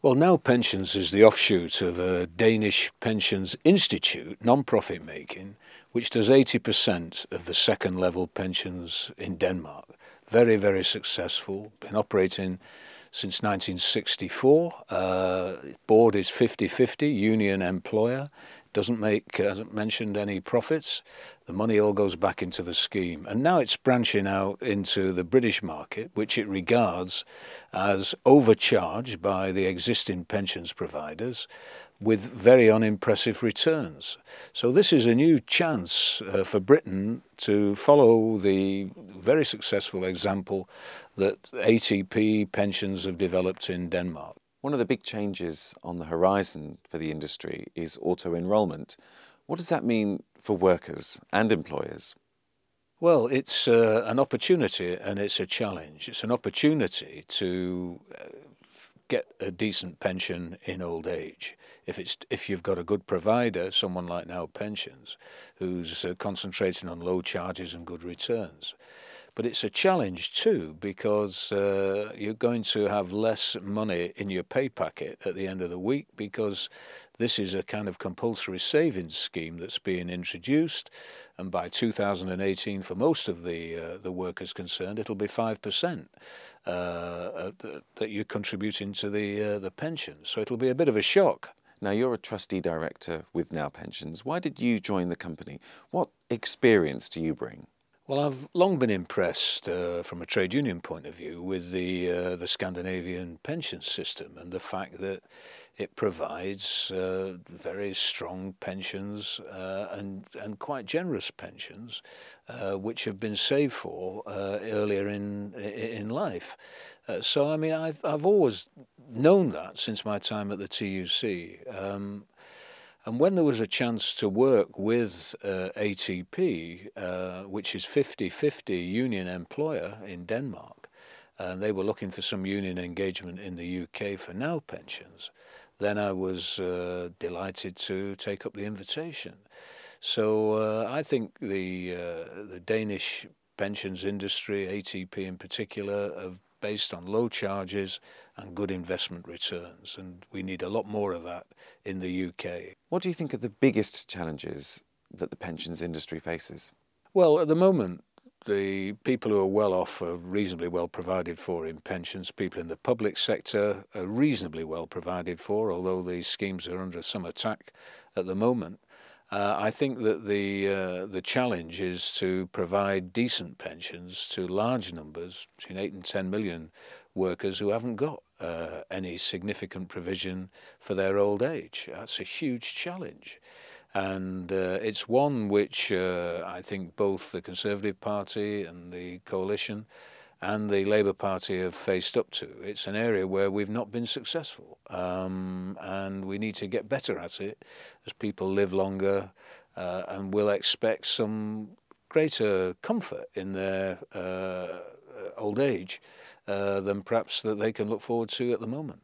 Well, Now Pensions is the offshoot of a Danish pensions institute, non-profit making, which does 80% of the second level pensions in Denmark. Very, very successful, been operating since 1964. Board is 50-50, union employer, hasn't mentioned any profits. The money all goes back into the scheme. And now it's branching out into the British market, which it regards as overcharged by the existing pensions providers with very unimpressive returns. So this is a new chance for Britain to follow the very successful example that ATP pensions have developed in Denmark. One of the big changes on the horizon for the industry is auto-enrolment. What does that mean for workers and employers? Well, it's an opportunity and it's a challenge. It's an opportunity to get a decent pension in old age. If you've got a good provider, someone like Now Pensions, who's concentrating on low charges and good returns. But it's a challenge too, because you're going to have less money in your pay packet at the end of the week, because this is a kind of compulsory savings scheme that's being introduced, and by 2018, for most of the workers concerned, it'll be 5% that you're contributing to the pension. So it'll be a bit of a shock. Now, you're a trustee director with Now Pensions. Why did you join the company? What experience do you bring? Well, I've long been impressed from a trade union point of view with the Scandinavian pension system and the fact that it provides very strong pensions and quite generous pensions, which have been saved for earlier in life. So, I mean, I've always known that since my time at the TUC. And when there was a chance to work with ATP, which is 50-50 union employer in Denmark, and they were looking for some union engagement in the UK for Now Pensions, then I was delighted to take up the invitation. So I think the Danish pensions industry, ATP in particular, are based on low charges and good investment returns, and we need a lot more of that in the UK. What do you think are the biggest challenges that the pensions industry faces? Well, at the moment, the people who are well off are reasonably well provided for in pensions. People in the public sector are reasonably well provided for, although these schemes are under some attack at the moment. I think that the challenge is to provide decent pensions to large numbers, between 8 and 10 million workers who haven't got any significant provision for their old age. That's a huge challenge. And it's one which I think both the Conservative Party and the Coalition and the Labour Party have faced up to. It's an area where we've not been successful, and we need to get better at it as people live longer and will expect some greater comfort in their old age than perhaps that they can look forward to at the moment.